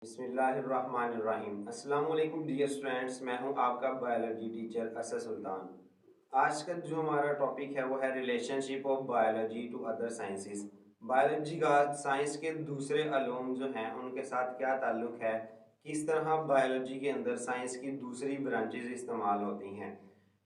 बिस्मिल्लाहिर्रहमानिर्रहीम। अस्सलाम वालेकुम डियर स्टूडेंट्स, मैं हूं आपका बायोलॉजी टीचर असद सुल्तान। आज का जो हमारा टॉपिक है वो है relationship of biology to other sciences. Biology का साइंस के दूसरे अलूम जो हैं उनके साथ क्या ताल्लुक है, किस तरह बायोलॉजी के अंदर साइंस की दूसरी ब्रांचेस इस्तेमाल होती हैं।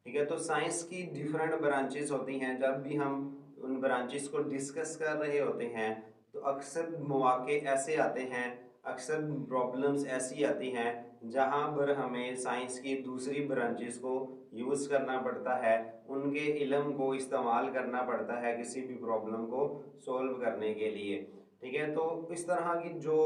ठीक है, तो साइंस की डिफरेंट ब्रांचेस होती हैं। जब भी हम उन ब्रांचेस को डिस्कस कर रहे होते हैं तो अक्सर मौके ऐसे आते हैं, अक्सर प्रॉब्लम्स ऐसी आती हैं जहाँ पर हमें साइंस की दूसरी ब्रांचेस को यूज़ करना पड़ता है, उनके इल्म को इस्तेमाल करना पड़ता है किसी भी प्रॉब्लम को सॉल्व करने के लिए। ठीक है, तो इस तरह की जो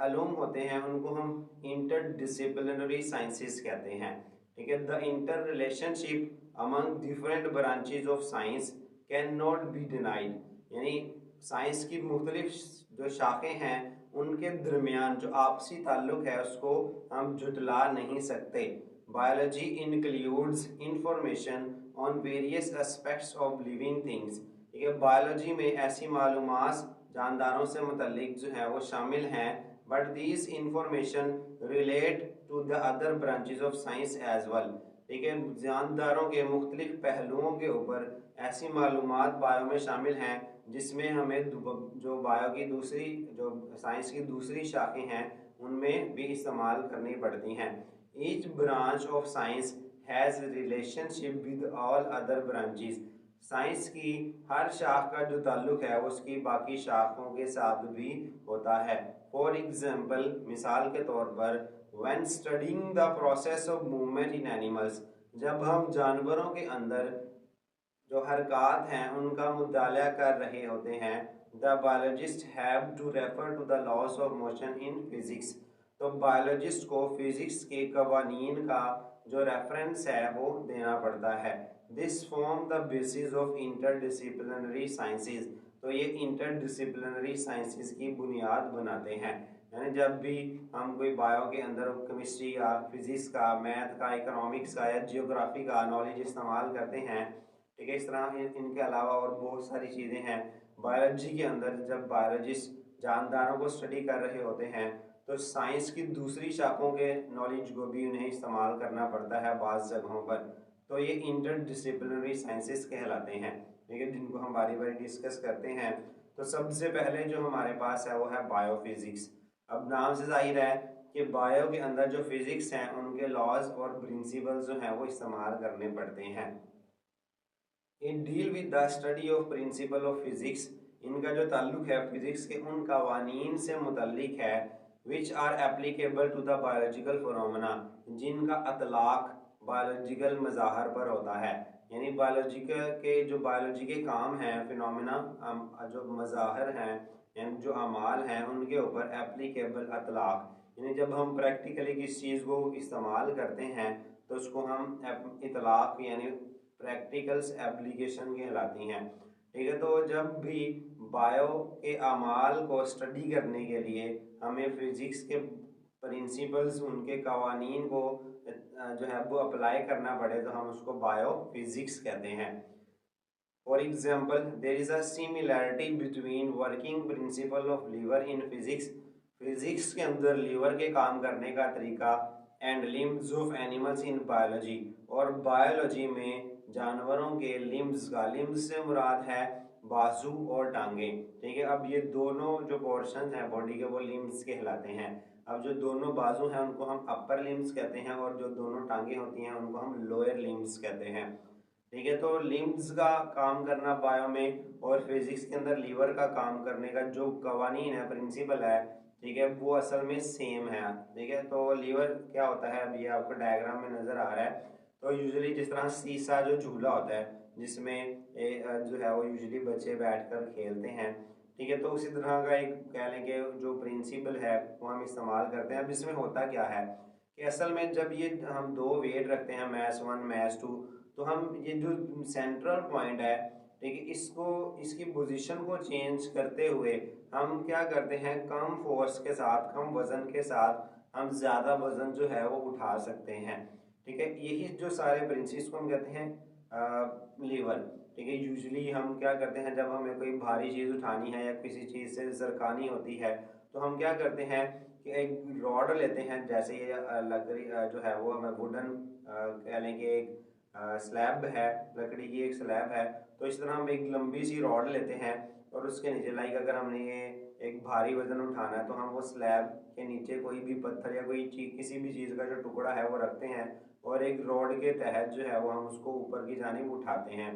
अलूम होते हैं उनको हम इंटरडिसिप्लिनरी साइंसेस कहते हैं। ठीक है, the inter relationship among different branches of science can not be denied. यानी साइंस की मुख्तलिफ जो शाखें हैं उनके दरमियान जो आपसी ताल्लुक है उसको हम जुटला नहीं सकते। Biology includes information on various aspects of living things. ठीक है, बायोलॉजी में ऐसी मालूमात जानदारों से मुतल्लिक जो है वो शामिल हैं, but this information relate to the other branches of science as well. ठीक है, जानदारों के मुख्तलिफ पहलुओं के ऊपर ऐसी मालूमात बायो में शामिल हैं जिसमें हमें जो बायो की दूसरी जो साइंस की दूसरी शाखें हैं उनमें भी इस्तेमाल करनी पड़ती हैं। Each branch of science has relationship with all other branches. Science की हर शाख का जो ताल्लुक है उसकी बाकी शाखों के साथ भी होता है। फॉर एग्जाम्पल, मिसाल के तौर पर, when studying the process of movement in animals, जब हम जानवरों के अंदर जो हरकत हैं उनका मुताला कर रहे होते हैं, the biologist have to refer to the laws of motion in physics. तो बायोलॉजिस्ट को फिजिक्स के कवानीन का जो रेफरेंस है वो देना पड़ता है। This form the basis of interdisciplinary sciences. तो ये इंटरडिसिप्लिनरी साइंसेज की बुनियाद बनाते हैं। यानी जब भी हम कोई बायो के अंदर केमिस्ट्री या फिजिक्स का, मैथ का, इकोनॉमिक्स का या जियोग्राफी का नॉलेज इस्तेमाल करते हैं, ठीक है, इस तरह इनके अलावा और बहुत सारी चीज़ें हैं बायोलॉजी के अंदर। जब बायोलॉजिस्ट जानदारों को स्टडी कर रहे होते हैं तो साइंस की दूसरी शाखों के नॉलेज को भी उन्हें इस्तेमाल करना पड़ता है बाज़ जगहों पर। तो ये इंटरडिसिप्लिनरी साइंसेस कहलाते हैं। ठीक है, जिनको हम बारी बारी डिस्कस करते हैं। तो सबसे पहले जो हमारे पास है वो है बायोफिजिक्स। अब नाम से जाहिर है कि बायो के अंदर जो फिजिक्स हैं उनके लॉज और प्रिंसिपल्स जो हैं वो इस्तेमाल करने पड़ते हैं। इन deal with the study of principle of physics. इनका जो ताल्लुक है फिजिक्स के उन कवानीन से मुतल्लिक है which are applicable to the biological phenomena, जिनका अतलाक बायोलॉजिकल मज़ाहर पर होता है। यानी बायोलॉजी के काम हैं, फिनोमेना जो मज़ाहर हैं यानी जो अमाल हैं उनके ऊपर एप्लीकेबल अतलाक। यानी जब हम प्रैक्टिकली किस चीज़ को इस्तेमाल करते हैं तो उसको हम इतलाक यानी प्रैक्टिकल्स एप्लीकेशन कहलाती हैं। ठीक है, तो जब भी बायो के अमाल को स्टडी करने के लिए हमें फिजिक्स के प्रिंसिपल्स, उनके कवानीन को जो है वो अप्लाई करना पड़े तो हम उसको बायो फिजिक्स कहते हैं। For example, there is a similarity between working principle of lever in physics. Physics के अंदर लीवर के काम करने का तरीका and limbs of animals in biology, और बायोलॉजी में जानवरों के लिम्स का, लिम्स से मुराद है बाजू और टांगे। ठीक है, अब ये दोनों जो पोर्शन हैं बॉडी के वो लिम्स कहलाते हैं। अब जो दोनों बाजू हैं उनको हम अपर लिम्स कहते हैं और जो दोनों टांगे होती हैं उनको हम लोअर लिम्स कहते हैं। ठीक है, तो लिम्स का काम करना बायो में और फिजिक्स के अंदर लीवर का काम करने का जो कवानीन है, प्रिंसिपल है, ठीक है, वो असल में सेम है। ठीक है, तो लीवर क्या होता है, अभी आपको डायग्राम में नज़र आ रहा है। तो यूजुअली जिस तरह शीशा जो झूला होता है जिसमें जो है वो यूजुअली बच्चे बैठकर खेलते हैं। ठीक है, तो उसी तरह का एक कह लें कि जो प्रिंसिपल है वो हम इस्तेमाल करते हैं। अब इसमें होता क्या है कि असल में जब ये हम दो वेट रखते हैं, मैस 1 मैस 2, तो हम ये जो सेंट्रल पॉइंट है, ठीक है, इसको इसकी पोजीशन को चेंज करते हुए हम क्या करते हैं, कम फोर्स के साथ, कम वजन के साथ हम ज़्यादा वजन जो है वो उठा सकते हैं। ठीक है, यही जो सारे प्रिंसिपल्स को हम कहते हैं लीवर। ठीक है, यूजुअली हम क्या करते हैं जब हमें कोई भारी चीज़ उठानी है या किसी चीज़ से सरकानी होती है तो हम क्या करते हैं कि एक रॉड लेते हैं, जैसे ये लकड़ी जो है वो हमें वुडन कह लें कि एक स्लैब है, लकड़ी की एक स्लैब है। तो इस तरह हम एक लंबी सी रॉड लेते हैं और उसके नीचे लाइक अगर हमने ये एक भारी वजन उठाना है तो हम वो स्लैब के नीचे कोई भी पत्थर या कोई चीज, किसी भी चीज़ का जो टुकड़ा है वो रखते हैं और एक रॉड के तहत जो है वो हम उसको ऊपर की जानिब उठाते हैं।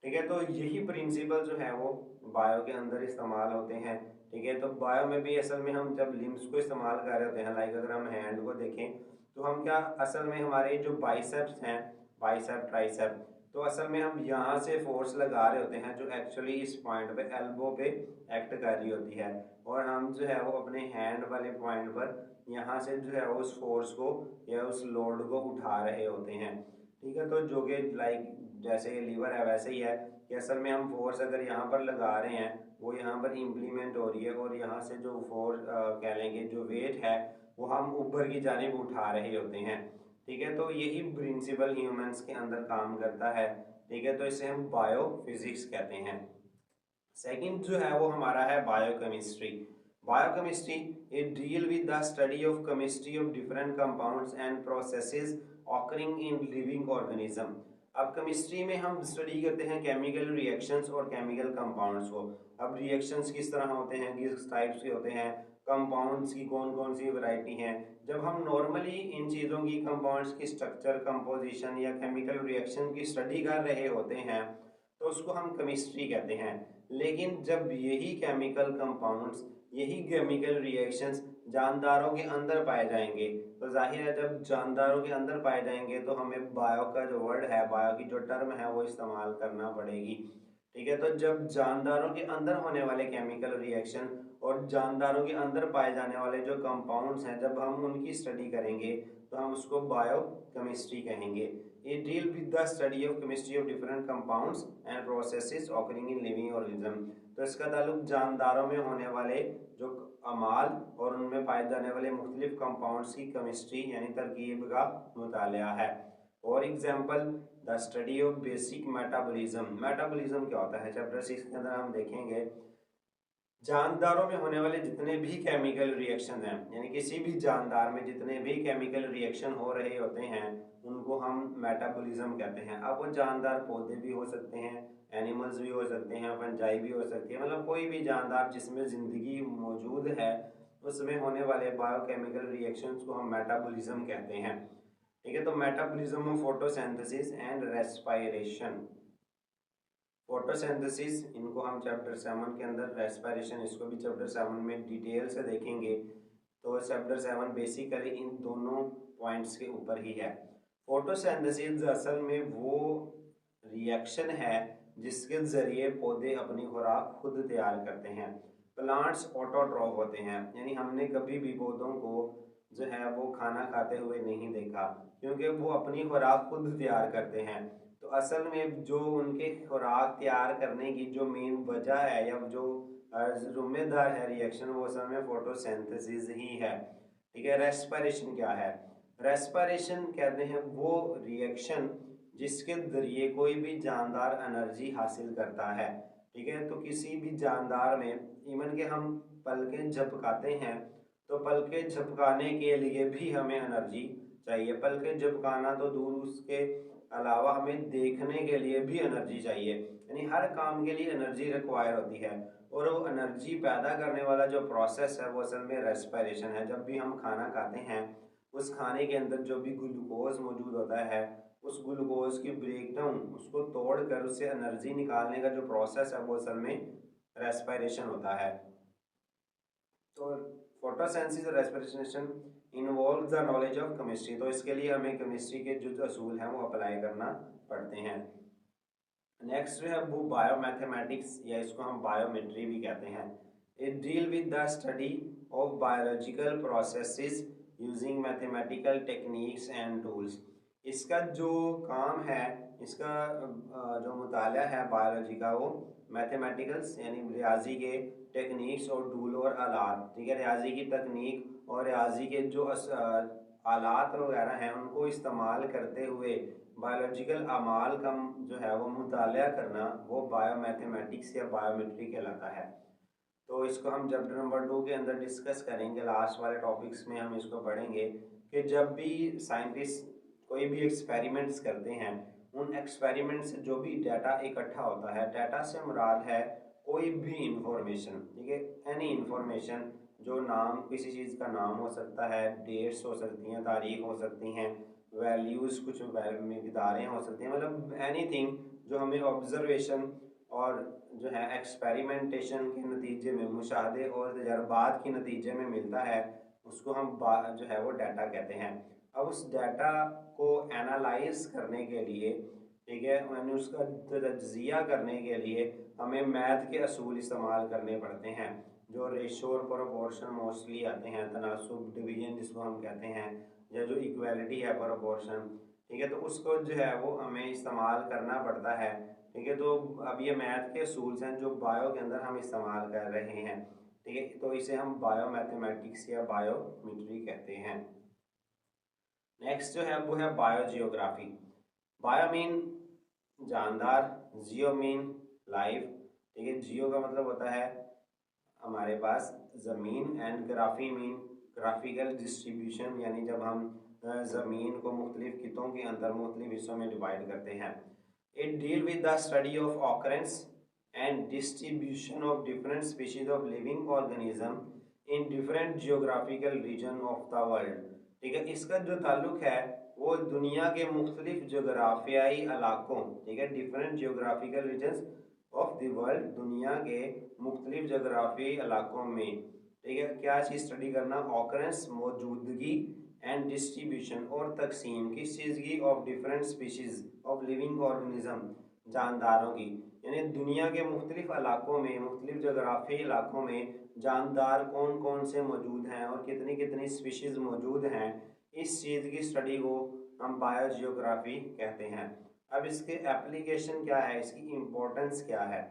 ठीक है, तो यही प्रिंसिपल जो है वो बायो के अंदर इस्तेमाल होते हैं। ठीक है, तो बायो में भी असल में हम जब लिम्स को इस्तेमाल कर रहे होते हैं, लाइक अगर हम हैंड को देखें तो हम क्या असल में हमारे जो बाइसेप्स हैं, बाइसेप ट्राइसेप, तो असल में हम यहाँ से फोर्स लगा रहे होते हैं जो एक्चुअली इस पॉइंट पे एल्बो पे एक्ट कर रही होती है, और हम जो है वो अपने हैंड वाले पॉइंट पर यहाँ से जो है उस फोर्स को या उस लोड को उठा रहे होते हैं। ठीक है, तो जो कि लाइक जैसे ये लीवर है वैसे ही है कि असल में हम फोर्स अगर यहाँ पर लगा रहे हैं वो यहाँ पर इम्प्लीमेंट हो रही है, और यहाँ से जो फोर्स कह लेंगे जो वेट है वो हम ऊपर की जानिब उठा रहे होते हैं। ठीक है, तो यही प्रिंसिपल ह्यूमंस के अंदर काम करता है। ठीक है, तो इसे हम बायो फिजिक्स कहते हैं। सेकंड जो है वो हमारा है biochemistry. Biochemistry it deal with the study of chemistry of different compounds and processes occurring in living organism. अब केमिस्ट्री में हम स्टडी करते हैं केमिकल रिएक्शंस और केमिकल कंपाउंड्स को। अब रिएक्शंस किस तरह होते हैं, किस टाइप्स के होते हैं, कंपाउंड्स की कौन कौन सी वैरायटी हैं। जब हम नॉर्मली इन चीज़ों की कंपाउंड्स की स्ट्रक्चर, कंपोजिशन या केमिकल रिएक्शन की स्टडी कर रहे होते हैं तो उसको हम केमिस्ट्री कहते हैं। लेकिन जब यही केमिकल कंपाउंड्स, यही केमिकल रिएक्शंस जानदारों के अंदर पाए जाएंगे तो जाहिर है जब जानदारों के अंदर पाए जाएंगे तो हमें बायो का जो वर्ड है, बायो की जो टर्म है वो इस्तेमाल करना पड़ेगी। ठीक है, तो जब जानदारों के अंदर होने वाले केमिकल रिएक्शन और जानदारों के अंदर पाए जाने वाले जो कंपाउंड्स हैं, जब हम उनकी स्टडी करेंगे तो हम उसको बायो केमिस्ट्री कहेंगे। It deal with the study of chemistry of different compounds and processes occurring in living organism। तो इसका ताल्लुक जानदारों में होने वाले जो अमाल और उनमें पाए जाने वाले मुख्तलिफ कंपाउंड्स की केमिस्ट्री यानी तरकीब का मुताला है। For example the study of basic metabolism. Metabolism क्या होता है, चैप्टर 6 के अंदर हम देखेंगे जानदारों में होने वाले जितने भी केमिकल रिएक्शन हैं, यानी किसी भी जानदार में जितने भी केमिकल रिएक्शन हो रहे होते हैं उनको हम मेटाबॉलिज्म कहते हैं। अब वो जानदार पौधे भी हो सकते हैं, एनिमल्स भी हो सकते हैं, फंजाई भी हो सकती है, मतलब कोई भी जानदार जिसमें ज़िंदगी मौजूद है उसमें होने वाले बायोकेमिकल रिएक्शंस को हम मेटाबॉलिज्म कहते हैं। ठीक है, तो metabolism of photosynthesis and respiration. Photosynthesis इनको हम चैप्टर 7 के अंदर, रेस्पिरेशन इसको भी चैप्टर 7 में डिटेल से देखेंगे। तो चैप्टर 7 बेसिकली इन दोनों पॉइंट्स के ऊपर ही है। फोटोसिंथेसिस असल में वो रिएक्शन है जिसके ज़रिए पौधे अपनी खुराक खुद तैयार करते हैं। प्लांट्स ऑटोट्रॉफ होते हैं, यानी हमने कभी भी पौधों को जो है वो खाना खाते हुए नहीं देखा क्योंकि वो अपनी खुराक खुद तैयार करते हैं। तो असल में जो उनके खुराक तैयार करने की जो मेन वजह है या जो जिम्मेदार है रिएक्शन, वो असल में फोटोसिंथेसिस ही है। ठीक है, रेस्पिरेशन क्या है, रेस्पिरेशन कहते हैं वो रिएक्शन जिसके जरिए कोई भी जानदार एनर्जी हासिल करता है। ठीक है, तो किसी भी जानदार में इवन के हम पलकें झपकाते हैं तो पलकें झपकाने के लिए भी हमें एनर्जी चाहिए। पलकें झपकाना तो दूर, उसके अलावा हमें देखने के लिए भी एनर्जी चाहिए, यानी हर काम के लिए एनर्जी रिक्वायर होती है। और वो एनर्जी पैदा करने वाला जो प्रोसेस है वो असल में रेस्पिरेशन है। जब भी हम खाना खाते हैं उस खाने के अंदर जो भी ग्लूकोज मौजूद होता है उस ग्लूकोज की ब्रेकडाउन, उसको तोड़कर उससे एनर्जी निकालने का जो प्रोसेस है वो असल में रेस्पिरेशन होता है। तो फोटोसिंथेसिस और respiration involve the knowledge of chemistry, तो इसके लिए हमें केमिस्ट्री के जो असूल हैं वो अप्लाई करना पड़ते हैं। नेक्स्ट जो है वो बायोमैथमेटिक्स या इसको हम बायोमेट्री भी कहते हैं। It deal with the study of biological processes using mathematical techniques and tools. इसका जो काम है, इसका जो मुताला है बायोलॉजी का वो मैथमेटिकल्स यानी रियाजी के टेक्निक्स और टूल और आलात। ठीक है, रियाजी की तकनीक और रियाजी के जो आलात वगैरह हैं उनको इस्तेमाल करते हुए बायोलॉजिकल अमाल का जो है वो मुताला करना वो बायोमैथमेटिक्स या बायोमेट्री कहलाता है। तो इसको हम चैप्टर नंबर 2 के अंदर डिस्कस करेंगे। लास्ट वाले टॉपिक्स में हम इसको पढ़ेंगे कि जब भी साइंटिस्ट कोई भी एक्सपेरिमेंट्स करते हैं, उन एक्सपेरिमेंट से जो भी डाटा इकट्ठा होता है, डाटा से मुराद है कोई भी इंफॉर्मेशन, ठीक है, एनी इंफॉर्मेशन, जो नाम किसी चीज़ का नाम हो सकता है, डेट्स हो सकती हैं, तारीख हो सकती हैं, वैल्यूज़ कुछ मिकदारें हो सकती हैं, मतलब एनीथिंग जो हमें ऑब्जर्वेशन और जो है एक्सपेरिमेंटेशन के नतीजे में, मुशाहदे और तजर्बात के नतीजे में मिलता है, उसको हम जो है वो डाटा कहते हैं। अब उस डाटा को एनालाइज करने के लिए, ठीक है, यानी उसका तजिया करने के लिए हमें मैथ के असूल इस्तेमाल करने पड़ते हैं, जो रेशो और प्रोपोर्शन मोस्टली आते हैं, तनासुब, डिवीजन जिसको हम कहते हैं, या जो इक्वालिटी है, प्रोपोर्शन, ठीक है, तो उसको जो है वो हमें इस्तेमाल करना पड़ता है। ठीक है, तो अब ये मैथ के असूल्स हैं जो बायो के अंदर हम इस्तेमाल कर रहे हैं। ठीक है, तो इसे हम बायो मैथमेटिक्स या बायोमेट्री कहते हैं। नेक्स्ट जो है वो है बायो जियोग्राफी। बायो मीन जानदार, जियो मीन लाइफ। ठीक है, जियो का मतलब होता है हमारे पास ज़मीन, and graphy mean graphical distribution, यानी जब हम ज़मीन को मुख्तलिफ खितों के अंदर मुख्तलिफ हिस्सों में डिवाइड करते हैं। It deal with the study of occurrence and distribution of different species of living organism in different geographical region of the world। ठीक है, इसका जो ताल्लुक है वो दुनिया के मुख्तलिफ जोग्राफियाई इलाकों, ठीक है, different geographical regions of the world, दुनिया के मुख्तलिफ जोग्राफियाई इलाकों में, ठीक है, क्या चीज़ स्टडी करना, ऑकरेंस, मौजूदगी, एंड डिस्ट्रीब्यूशन और तकसीम, किस चीज़ की, of different species of living organism, जानदारों की, यानी दुनिया के मुख्तलिफ इलाकों में, मुख्तलिफ जोग्राफी इलाकों में जानदार कौन कौन से मौजूद हैं और कितनी कितनी स्पीशीज़ मौजूद हैं, इस चीज़ की स्टडी को हम बायोजियोग्राफी कहते हैं। अब इसके एप्लीकेशन क्या है, इसकी इम्पोर्टेंस क्या है।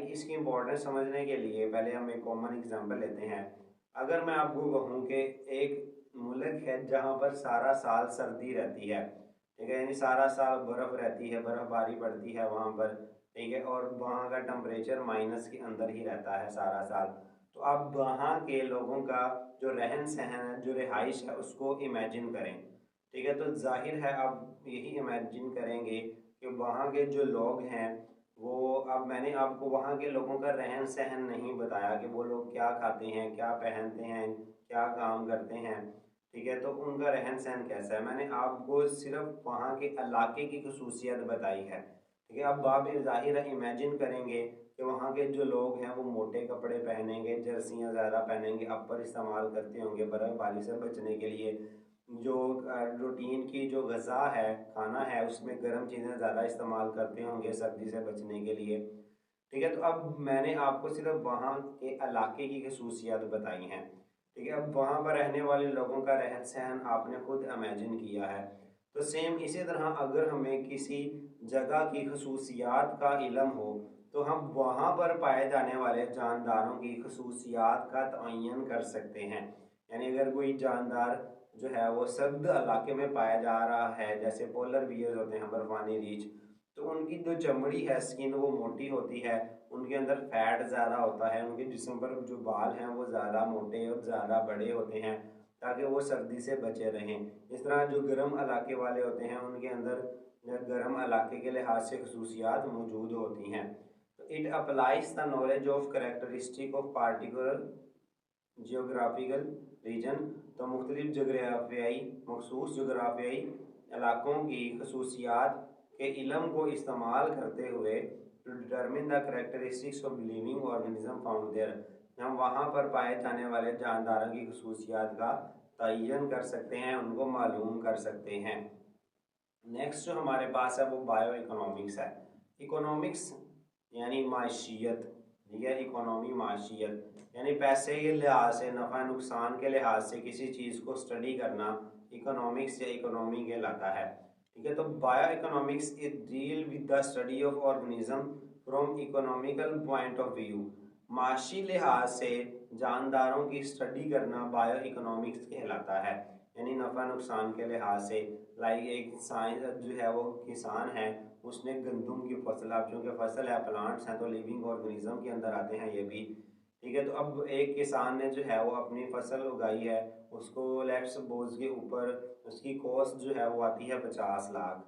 इसकी इम्पोर्टेंस समझने के लिए पहले हम एक कॉमन एग्जांपल लेते हैं। अगर मैं आपको कहूँ कि एक मुल्क है जहाँ पर सारा साल सर्दी रहती है, ठीक है, यानी सारा साल बर्फ़ रहती है, बर्फ़बारी पड़ती है वहाँ पर, ठीक है, और वहाँ का टेम्परेचर माइनस के अंदर ही रहता है सारा साल। तो आप वहाँ के लोगों का जो रहन सहन है, जो रिहाइश है, उसको इमेजिन करें। ठीक है, तो जाहिर है आप यही इमेजिन करेंगे कि वहाँ के जो लोग हैं वो, अब मैंने आपको वहाँ के लोगों का रहन सहन नहीं बताया कि वो लोग क्या खाते हैं, क्या पहनते हैं, क्या काम करते हैं, ठीक है, तो उनका रहन सहन कैसा है, मैंने आपको सिर्फ वहाँ के इलाके की खसूसियत बताई है। ठीक है, अब आप ज़ाहिर है इमेजिन करेंगे कि वहाँ के जो लोग हैं वो मोटे कपड़े पहनेंगे, जर्सियाँ ज़्यादा पहनेंगे, अपर इस्तेमाल करते होंगे बर्फ़बारी से बचने के लिए, जो रूटीन की जो ग़िज़ा है, खाना है, उसमें गर्म चीज़ें ज़्यादा इस्तेमाल करते होंगे सर्दी से बचने के लिए। ठीक है, तो अब मैंने आपको सिर्फ वहाँ के इलाके की खसूसियात बताई हैं। ठीक है, अब वहाँ पर रहने वाले लोगों का रहन सहन आपने खुद इमेजिन किया है। तो सेम इसी तरह अगर हमें किसी जगह की खसूसियात का इल्म हो, तो हम वहाँ पर पाए जाने वाले जानदारों की खसूसियात का तयन कर सकते हैं। यानी अगर कोई जानदार जो है वो सर्द इलाके में पाया जा रहा है, जैसे पोलर बियर्स होते हैं, बर्फानी रीछ, तो उनकी जो चमड़ी है, स्किन, वो मोटी होती है, उनके अंदर फैट ज़्यादा होता है, उनके जिस्म पर जो बाल हैं वो ज़्यादा मोटे और ज़्यादा बड़े होते हैं ताकि वो सर्दी से बचे रहें। इस तरह जो गर्म इलाके वाले होते हैं उनके अंदर गर्म इलाके के लिहाज से खसूसियात मौजूद होती हैं। तो it applies the knowledge of characteristic of particular geographical region, तो मुख्तलिफ जोग्राफियाई, मखसूस जोग्राफियाई इलाकों की खसूसियात के इल्म को इस्तेमाल करते हुए to determine the characteristics of living organism found there, हम वहाँ पर पाए जाने वाले जानदारों की खसूसियात का तयन कर सकते हैं, उनको मालूम कर सकते हैं। नेक्स्ट जो हमारे पास है वो बायो इकोनॉमिक्स है। इकोनॉमिक्स यानी माशियत, ठीक है, इकोनॉमी माशियत, यानी पैसे के लिहाज से, नफ़ा नुकसान के लिहाज से किसी चीज़ को स्टडी करना इकोनॉमिक्स या इकोनॉमी कहलाता है। ठीक है, तो bio economics is deal with the study of organism from economical point of view, माशी लिहाज से जानदारों की स्टडी करना बायो इकोनॉमिक्स कहलाता है, यानी नफ़ा नुकसान के लिहाज से। एक साइंस जो है वो किसान है, उसने गंदम की फसल, अब चूँकि फसल है, प्लांट्स हैं, तो लिविंग ऑर्गेनिज्म के अंदर आते हैं ये भी, ठीक है। तो अब एक किसान ने जो है वो अपनी फसल उगाई है, उसको लेट्स सपोज के ऊपर उसकी कॉस्ट जो है वो आती है 50 लाख।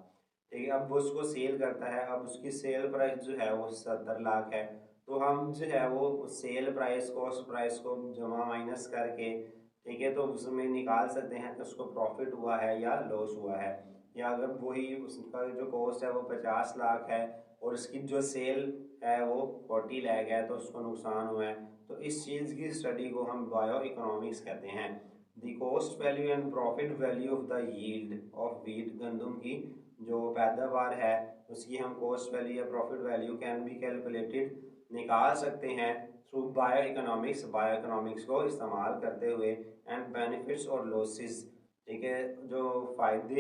ठीक है। अब वो उसको सेल करता है, अब उसकी सेल प्राइस जो है वो 70 लाख है। तो हम जो है वो सेल प्राइस कॉस्ट प्राइस को जमा माइनस करके, ठीक है, तो उसमें निकाल सकते हैं कि उसको प्रॉफिट हुआ है या लॉस हुआ है। या अगर वही उसका जो कॉस्ट है वो 50 लाख है और उसकी जो सेल है वो 40 लाख है, तो उसको नुकसान हुआ है। तो इस चीज़ की स्टडी को हम बायो इकोनॉमिक्स कहते हैं। The cost value and profit value of the yield of wheat, गंदम की जो पैदावार है उसकी हम कॉस्ट वैल्यू या profit value can be calculated, निकाल सकते हैं थ्रू बायो इकोनॉमिक्स को इस्तेमाल करते हुए। एंड बेनिफिट्स और लॉसेस, ठीक है, जो फ़ायदे